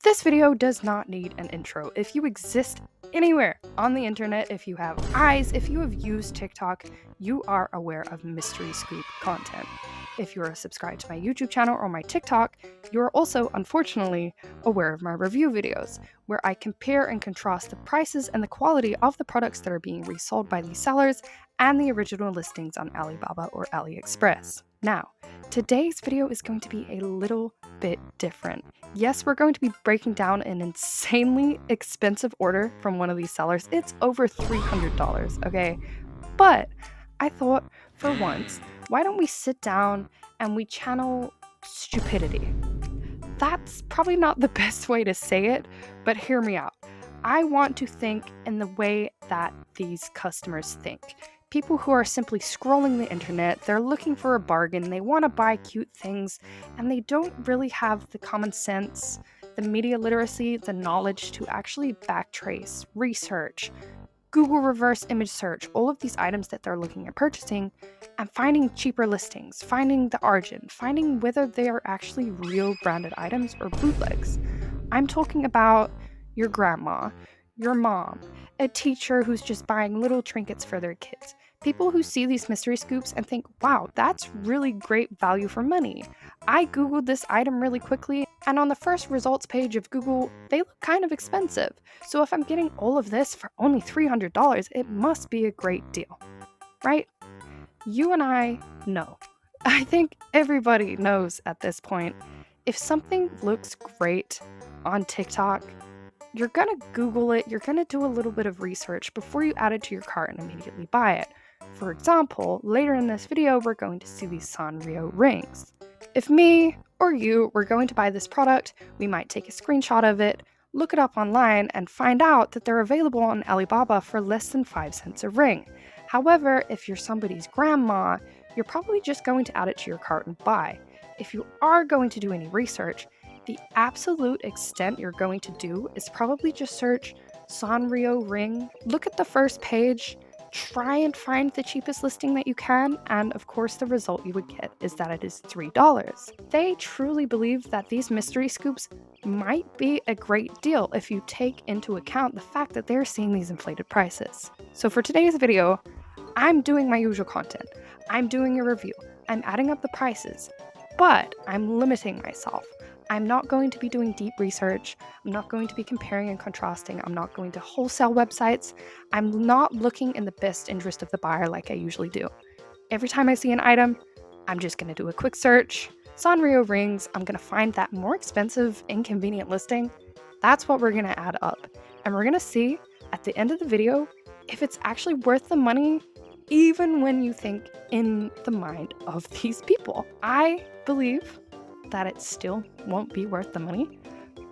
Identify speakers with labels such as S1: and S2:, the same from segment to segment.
S1: This video does not need an intro. If you exist anywhere on the internet, if you have eyes, if you have used TikTok, you are aware of mystery scoop content. If you're subscribed to my YouTube channel or my TikTok, you're also, unfortunately, aware of my review videos, where I compare and contrast the prices and the quality of the products that are being resold by these sellers and the original listings on Alibaba or AliExpress. Now, today's video is going to be a little bit different. Yes, we're going to be breaking down an insanely expensive order from one of these sellers. It's over $300, okay? But I thought, for once, why don't we sit down and we channel stupidity? That's probably not the best way to say it, but hear me out. I want to think in the way that these customers think. People who are simply scrolling the internet, they're looking for a bargain, they want to buy cute things, and they don't really have the common sense, the media literacy, the knowledge to actually backtrace, research, Google reverse image search, all of these items that they're looking at purchasing, and finding cheaper listings, finding the origin, finding whether they are actually real branded items or bootlegs. I'm talking about your grandma, your mom, a teacher who's just buying little trinkets for their kids. People who see these mystery scoops and think, wow, that's really great value for money. I Googled this item really quickly, and on the first results page of Google, they look kind of expensive. So if I'm getting all of this for only $300, it must be a great deal, right? You and I know. I think everybody knows at this point. If something looks great on TikTok, you're gonna Google it, you're gonna do a little bit of research before you add it to your cart and immediately buy it. For example, later in this video, we're going to see these Sanrio rings. If me or you were going to buy this product, we might take a screenshot of it, look it up online, and find out that they're available on Alibaba for less than 5 cents a ring. However, if you're somebody's grandma, you're probably just going to add it to your cart and buy. If you are going to do any research, the absolute extent you're going to do is probably just search Sanrio ring, look at the first page, try and find the cheapest listing that you can, and of course the result you would get is that it is $3. They truly believe that these mystery scoops might be a great deal if you take into account the fact that they're seeing these inflated prices. So for today's video, I'm doing my usual content. I'm doing a review. I'm adding up the prices, but I'm limiting myself. I'm not going to be doing deep research. I'm not going to be comparing and contrasting. I'm not going to wholesale websites. I'm not looking in the best interest of the buyer like I usually do. Every time I see an item, I'm just going to do a quick search. Sanrio rings, I'm going to find that more expensive, inconvenient listing. That's what we're going to add up. And we're going to see at the end of the video if it's actually worth the money, even when you think in the mind of these people. I believe that it still won't be worth the money,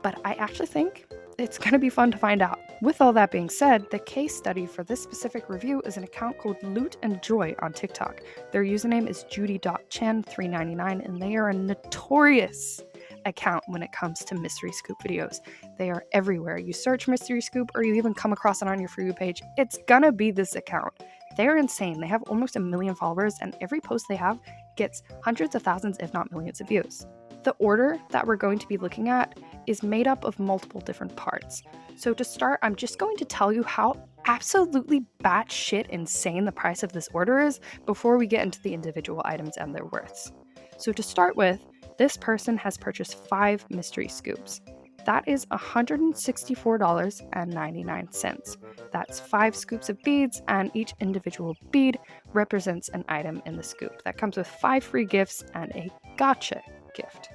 S1: but I actually think it's going to be fun to find out. With all that being said, the case study for this specific review is an account called Loot and Joy on TikTok. Their username is judy.chen399, and they are a notorious account when it comes to mystery scoop videos. They are everywhere. You search mystery scoop or you even come across it on your For You page, it's gonna be this account. They're insane. They have almost 1 million followers, and every post they have gets hundreds of thousands, if not millions of views. The order that we're going to be looking at is made up of multiple different parts. So to start, I'm just going to tell you how absolutely batshit insane the price of this order is before we get into the individual items and their worths. So to start with, this person has purchased 5 mystery scoops. That is $164.99. That's 5 scoops of beads, and each individual bead represents an item in the scoop. That comes with 5 free gifts and a gotcha gift.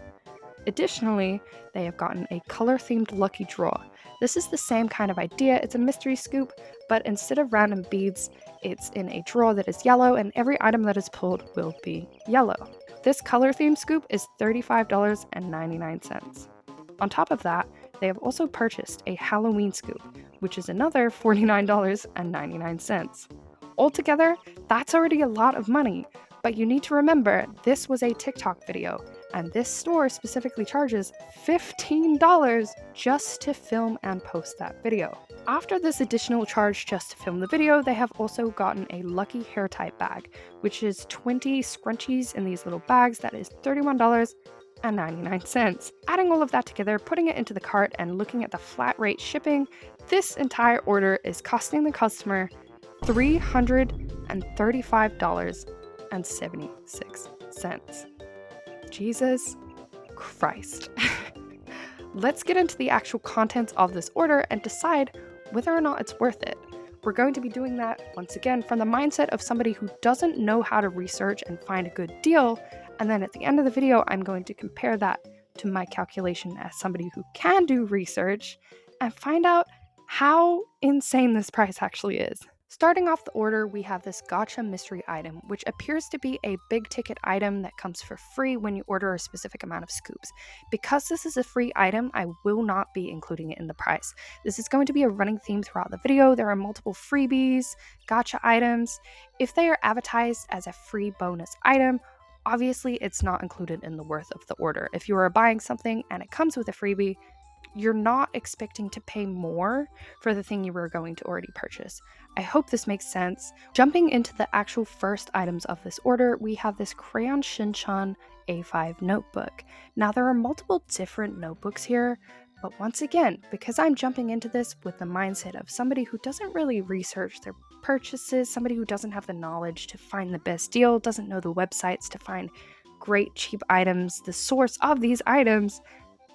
S1: Additionally, they have gotten a color-themed lucky draw. This is the same kind of idea. It's a mystery scoop, but instead of random beads, it's in a drawer that is yellow, and every item that is pulled will be yellow. This color-themed scoop is $35.99. On top of that, they have also purchased a Halloween scoop, which is another $49.99. Altogether, that's already a lot of money, but you need to remember this was a TikTok video, and this store specifically charges $15 just to film and post that video. After this additional charge just to film the video, they have also gotten a lucky hair tie bag, which is 20 scrunchies in these little bags. That is $31 Adding all of that together, putting it into the cart, and looking at the flat rate shipping, this entire order is costing the customer $335.76. Jesus Christ. Let's get into the actual contents of this order and decide whether or not it's worth it. We're going to be doing that, once again, from the mindset of somebody who doesn't know how to research and find a good deal, and then at the end of the video, I'm going to compare that to my calculation as somebody who can do research and find out how insane this price actually is. Starting off the order, we have this gotcha mystery item, which appears to be a big ticket item that comes for free when you order a specific amount of scoops. Because this is a free item, I will not be including it in the price. This is going to be a running theme throughout the video. There are multiple freebies, gotcha items. If they are advertised as a free bonus item, obviously it's not included in the worth of the order. If you are buying something and it comes with a freebie, you're not expecting to pay more for the thing you were going to already purchase. I hope this makes sense. Jumping into the actual first items of this order, we have this Crayon Shinchan A5 notebook. Now there are multiple different notebooks here, but once again, because I'm jumping into this with the mindset of somebody who doesn't really research their purchases, somebody who doesn't have the knowledge to find the best deal, doesn't know the websites to find great cheap items, the source of these items,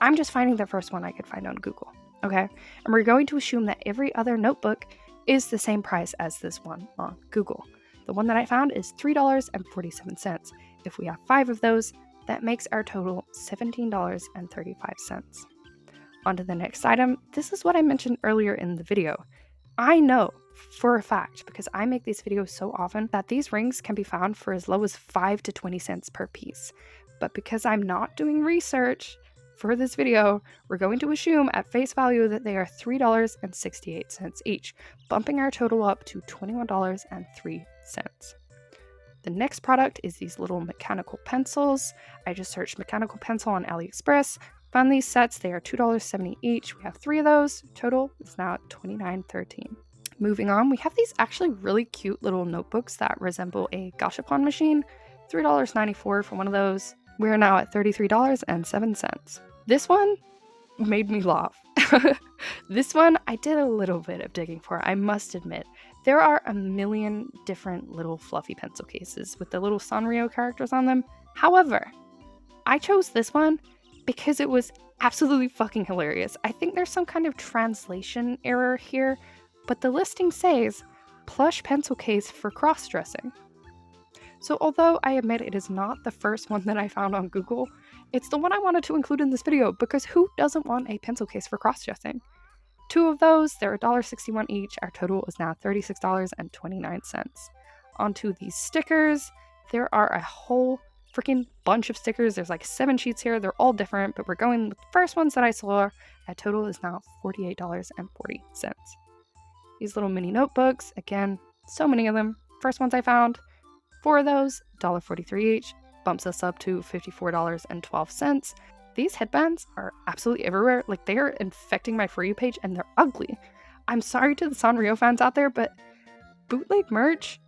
S1: I'm just finding the first one I could find on Google, okay? And we're going to assume that every other notebook is the same price as this one on Google. The one that I found is $3.47. If we have 5 of those, that makes our total $17.35. On to the next item. This is what I mentioned earlier in the video. I know for a fact, because I make these videos so often, that these rings can be found for as low as 5 to 20 cents per piece. But because I'm not doing research for this video, we're going to assume at face value that they are $3.68 each, bumping our total up to $21.03. The next product is these little mechanical pencils. I just searched mechanical pencil on AliExpress, found these sets. They are $2.70 each. We have 3 of those. Total is now $29.13. Moving on, we have these actually really cute little notebooks that resemble a gashapon machine. $3.94 for one of those. We're now at $33.07. This one made me laugh. This one I did a little bit of digging for, I must admit. There are a million different little fluffy pencil cases with the little Sanrio characters on them. However, I chose this one because it was absolutely fucking hilarious. I think there's some kind of translation error here, but the listing says plush pencil case for cross-dressing. So although I admit it is not the first one that I found on Google, it's the one I wanted to include in this video because who doesn't want a pencil case for cross-dressing? 2 of those, they're $1.61 each. Our total is now $36.29. Onto these stickers. There are a whole freaking bunch of stickers. There's like 7 sheets here. They're all different, but we're going with the first ones that I saw. Our total is now $48.40. These little mini notebooks, again, so many of them. First ones I found. 4 of those, $1.43 each, bumps us up to $54.12. These headbands are absolutely everywhere. Like, they are infecting my For You page and they're ugly. I'm sorry to the Sanrio fans out there, but bootleg merch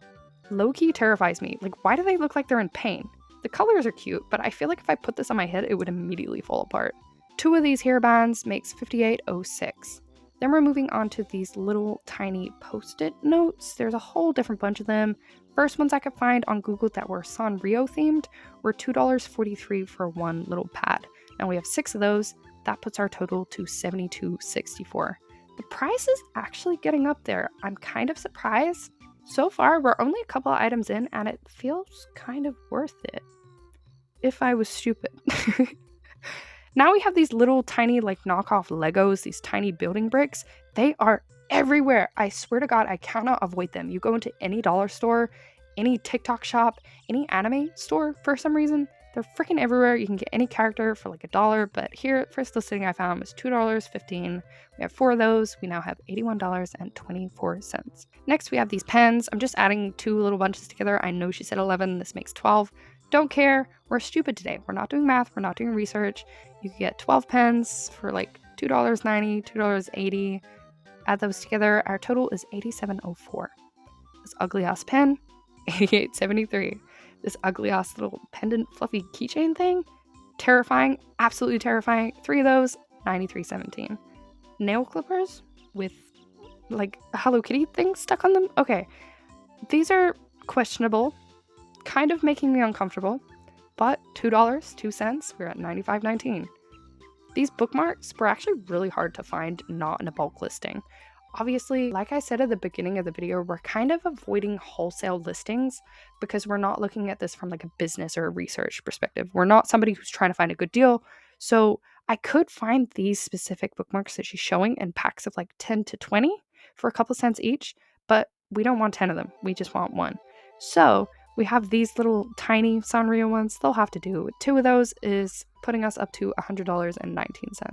S1: low-key terrifies me. Like, why do they look like they're in pain? The colors are cute, but I feel like if I put this on my head, it would immediately fall apart. 2 of these hairbands makes $58.06. Then we're moving on to these little tiny post-it notes. There's a whole different bunch of them. First ones I could find on Google that were Sanrio themed were $2.43 for one little pad. And we have 6 of those. That puts our total to $72.64. The price is actually getting up there. I'm kind of surprised. So far, we're only a couple of items in and it feels kind of worth it. If I was stupid. Now we have these little tiny like knockoff Legos, these tiny building bricks. They are everywhere. I swear to God, I cannot avoid them. You go into any dollar store, any TikTok shop, any anime store for some reason, they're freaking everywhere. You can get any character for like $1, but here, first listing I found was $2.15. We have 4 of those. We now have $81.24. Next, we have these pens. I'm just adding 2 little bunches together. I know she said 11. This makes 12. Don't care. We're stupid today. We're not doing math. We're not doing research. You can get 12 pens for like $2.90, $2.80. Add those together. Our total is $87.04. This ugly ass pen, $88.73. This ugly ass little pendant fluffy keychain thing, Terrifying, absolutely terrifying. 3 of those, $93.17. Nail clippers with like a Hello Kitty thing stuck on them. Okay, these are questionable, kind of making me uncomfortable, but $2, 2 cents, we're at $95.19. These bookmarks were actually really hard to find not in a bulk listing. Obviously, like I said at the beginning of the video, we're kind of avoiding wholesale listings because we're not looking at this from like a business or a research perspective. We're not somebody who's trying to find a good deal. So I could find these specific bookmarks that she's showing in packs of like 10 to 20 for a couple cents each, but we don't want 10 of them. We just want one. So we have these little tiny Sanrio ones. They'll have to do. 2 of those is putting us up to $100.19.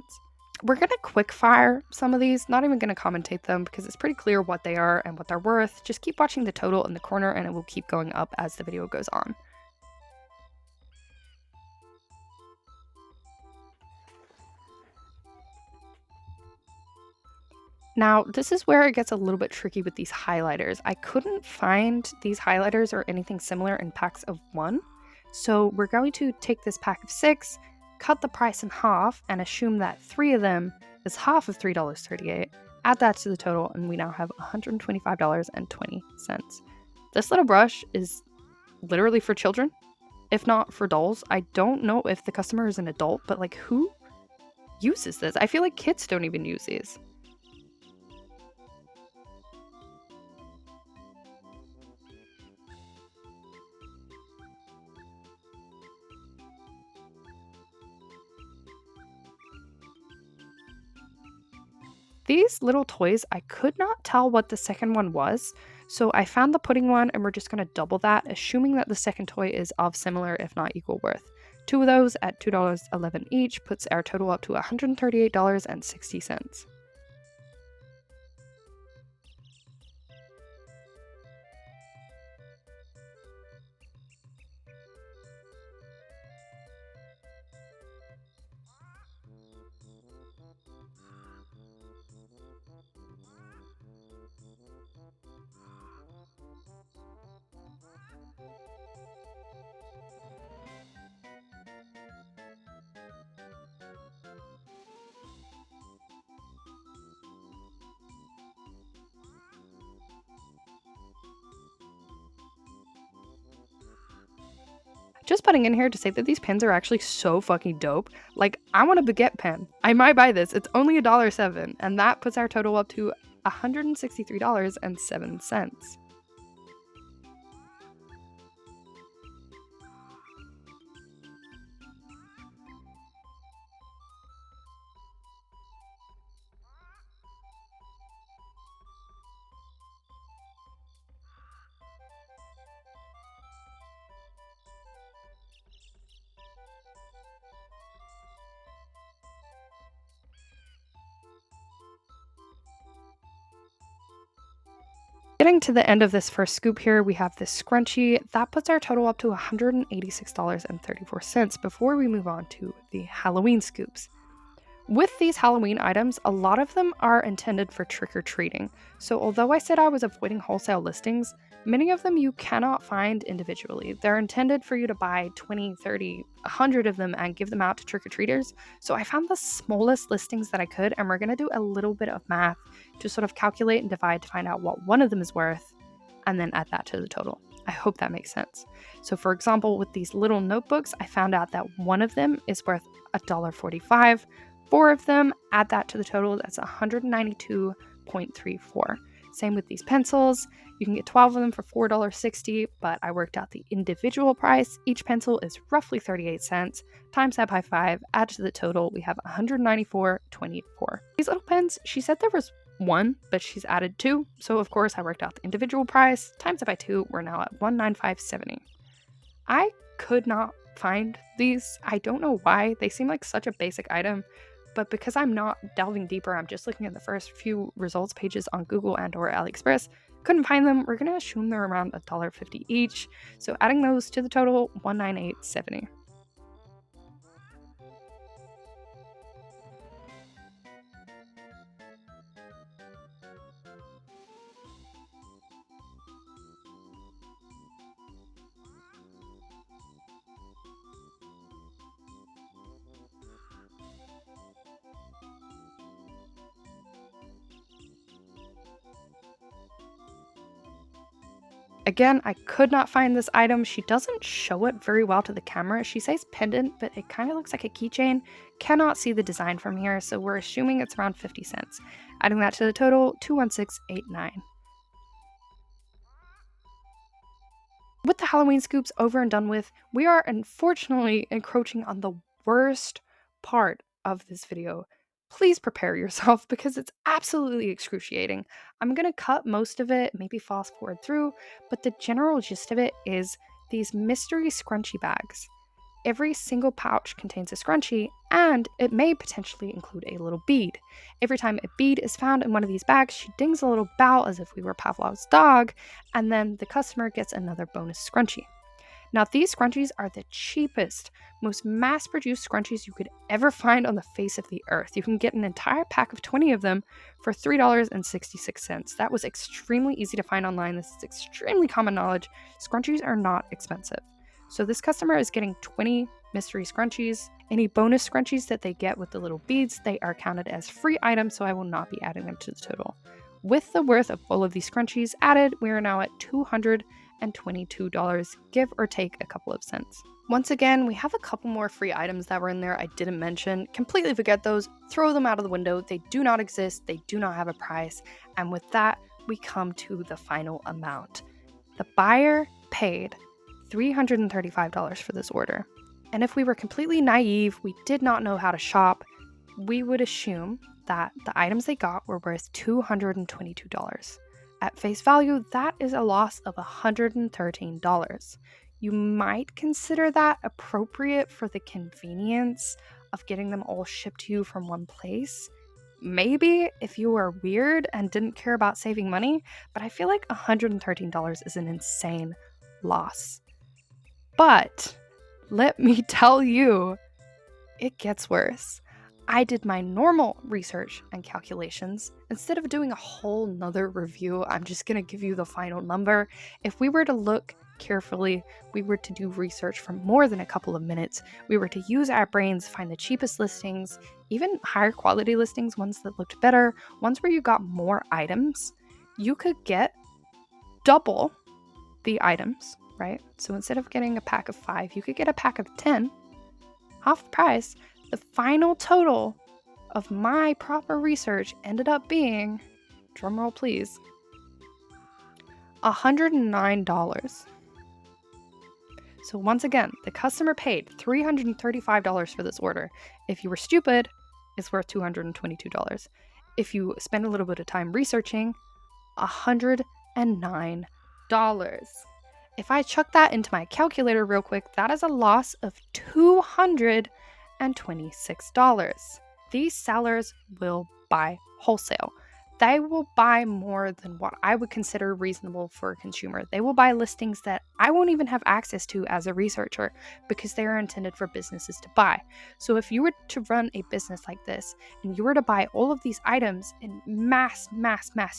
S1: We're going to quick fire some of these, not even going to commentate them because it's pretty clear what they are and what they're worth. Just keep watching the total in the corner and it will keep going up as the video goes on. Now, this is where it gets a little bit tricky with these highlighters. I couldn't find these highlighters or anything similar in packs of 1. So we're going to take this pack of 6, cut the price in half, and assume that 3 of them is half of $3.38. Add that to the total, and we now have $125.20. This little brush is literally for children, if not for dolls. I don't know if the customer is an adult, but like who uses this? I feel like kids don't even use these. These little toys, I could not tell what the second one was, so I found the pudding one and we're just going to double that, assuming that the second toy is of similar if not equal worth. 2 of those at $2.11 each puts our total up to $138.60. Just putting in here to say that these pens are actually so fucking dope. Like, I want a baguette pen. I might buy this. It's only $1.07, and that puts our total up to $163.07. Getting to the end of this first scoop here, we have this scrunchie. That puts our total up to $186.34 before we move on to the Halloween scoops. With these Halloween items, a lot of them are intended for trick-or-treating. So although I said I was avoiding wholesale listings, many of them you cannot find individually. They're intended for you to buy 20, 30, 100 of them and give them out to trick-or-treaters. So I found the smallest listings that I could, and we're going to do a little bit of math to sort of calculate and divide to find out what one of them is worth, and then add that to the total. I hope that makes sense. So for example, with these little notebooks, I found out that one of them is worth $1.45. 4 of them, add that to the total, that's $192.34. Same with these pencils. You can get 12 of them for $4.60, but I worked out the individual price. Each pencil is roughly 38 cents. Times that by 5, add to the total, we have $194.24. These little pens, she said there was 1, but she's added 2. So of course I worked out the individual price. Times it by 2, we're now at $195.70. I could not find these. I don't know why. They seem like such a basic item. But because I'm not delving deeper, I'm just looking at the first few results pages on Google and or AliExpress, couldn't find them. We're going to assume they're around $1.50 each. So adding those to the total, $198.70. Again, I could not find this item. She doesn't show it very well to the camera. She says pendant, but it kind of looks like a keychain. Cannot see the design from here, so we're assuming it's around 50 cents. Adding that to the total, 216.89. With the Halloween scoops over and done with, we are unfortunately encroaching on the worst part of this video. Please prepare yourself because it's absolutely excruciating. I'm going to cut most of it, maybe fast forward through, but the general gist of it is these mystery scrunchie bags. Every single pouch contains a scrunchie, and it may potentially include a little bead. Every time a bead is found in one of these bags, she dings a little bell as if we were Pavlov's dog, and then the customer gets another bonus scrunchie. Now, these scrunchies are the cheapest, most mass-produced scrunchies you could ever find on the face of the earth. You can get an entire pack of 20 of them for $3.66. That was extremely easy to find online. This is extremely common knowledge. Scrunchies are not expensive. So this customer is getting 20 mystery scrunchies. Any bonus scrunchies that they get with the little beads, they are counted as free items, so I will not be adding them to the total. With the worth of all of these scrunchies added, we are now at $222, give or take a couple of cents. Once again, we have a couple more free items that were in there I didn't mention. Completely forget those, throw them out of the window. They do not exist, they do not have a price. And with that, we come to the final amount. The buyer paid $335 for this order. And if we were completely naive, we did not know how to shop, we would assume that the items they got were worth $222. At face value, that is a loss of $113. You might consider that appropriate for the convenience of getting them all shipped to you from one place. Maybe if you were weird and didn't care about saving money, but I feel like $113 is an insane loss. But let me tell you, it gets worse. I did my normal research and calculations. Instead of doing a whole nother review, I'm just going to give you the final number. If we were to look carefully, we were to do research for more than a couple of minutes, we were to use our brains, find the cheapest listings, even higher quality listings, ones that looked better, ones where you got more items, you could get double the items, right? So instead of getting a pack of 5, you could get a pack of 10, half the price. The final total of my proper research ended up being, drumroll please, $109. So once again, the customer paid $335 for this order. If you were stupid, it's worth $222. If you spend a little bit of time researching, $109. If I chuck that into my calculator real quick, that is a loss of $226. These sellers will buy wholesale. They will buy more than what I would consider reasonable for a consumer. They will buy listings that I won't even have access to as a researcher because they are intended for businesses to buy. So if you were to run a business like this and you were to buy all of these items in mass,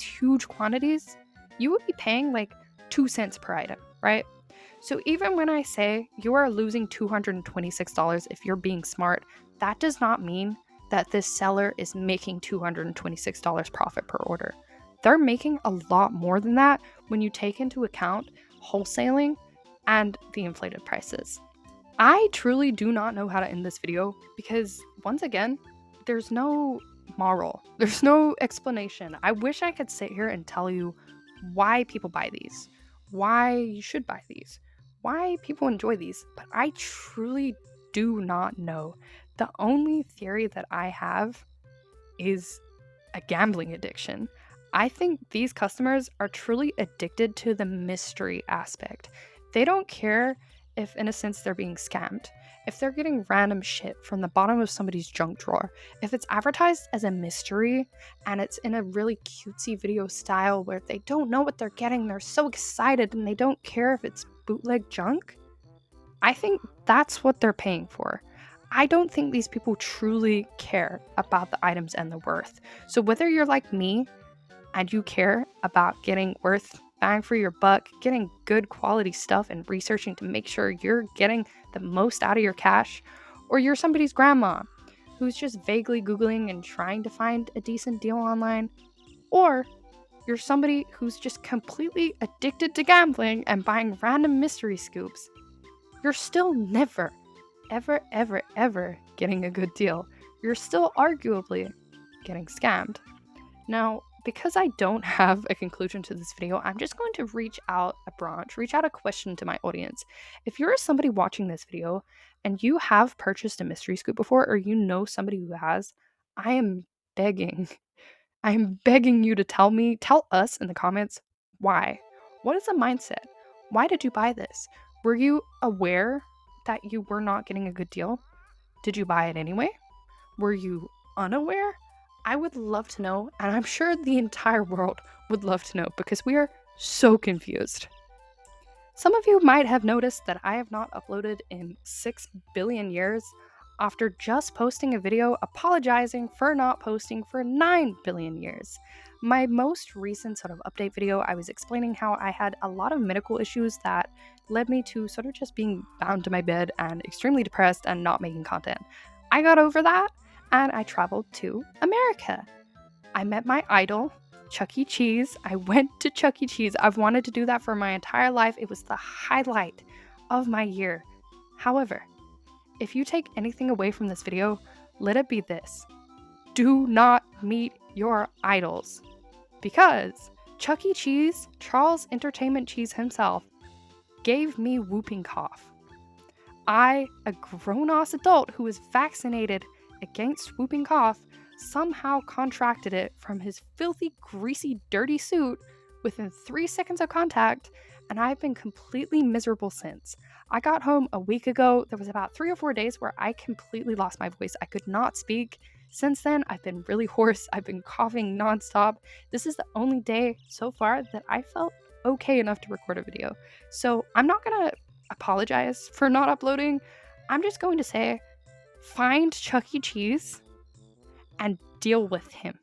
S1: huge quantities, you would be paying like 2 cents per item, right? So even when I say you are losing $226 if you're being smart, that does not mean that this seller is making $226 profit per order. They're making a lot more than that when you take into account wholesaling and the inflated prices. I truly do not know how to end this video because, once again, there's no moral. There's no explanation. I wish I could sit here and tell you why people buy these, why you should buy these, why people enjoy these, but I truly do not know. The only theory that I have is a gambling addiction. I think these customers are truly addicted to the mystery aspect. They don't care if, in a sense, they're being scammed. If they're getting random shit from the bottom of somebody's junk drawer, if it's advertised as a mystery and it's in a really cutesy video style where they don't know what they're getting, they're so excited and they don't care if it's bootleg junk, I think that's what they're paying for. I don't think these people truly care about the items and the worth. So whether you're like me and you care about getting worth bang for your buck, getting good quality stuff and researching to make sure you're getting the most out of your cash, or you're somebody's grandma who's just vaguely Googling and trying to find a decent deal online, or you're somebody who's just completely addicted to gambling and buying random mystery scoops, you're still never, ever, ever, ever getting a good deal. You're still arguably getting scammed. Now, because I don't have a conclusion to this video, I'm just going to reach out a question to my audience. If you're somebody watching this video and you have purchased a mystery scoop before, or you know somebody who has, I am begging, you to tell us in the comments why. What is the mindset? Why did you buy this? Were you aware that you were not getting a good deal? Did you buy it anyway? Were you unaware? I would love to know, and I'm sure the entire world would love to know because we are so confused. Some of you might have noticed that I have not uploaded in 6 billion years after just posting a video apologizing for not posting for 9 billion years. My most recent sort of update video, I was explaining how I had a lot of medical issues that led me to sort of just being bound to my bed and extremely depressed and not making content. I got over that and I traveled to America. I met my idol, Chuck E. Cheese. I went to Chuck E. Cheese. I've wanted to do that for my entire life. It was the highlight of my year. However, if you take anything away from this video, let it be this. Do not meet your idols. Because Chuck E. Cheese, Charles Entertainment Cheese himself, gave me whooping cough. I, a grown-ass adult who was vaccinated against whooping cough, somehow contracted it from his filthy, greasy, dirty suit within 3 seconds of contact, and I've been completely miserable since. I got home a week ago. There was about 3 or 4 days where I completely lost my voice. I could not speak. Since then, I've been really hoarse. I've been coughing nonstop. This is the only day so far that I felt okay enough to record a video. So I'm not gonna apologize for not uploading. I'm just going to say, find Chuck E. Cheese and deal with him.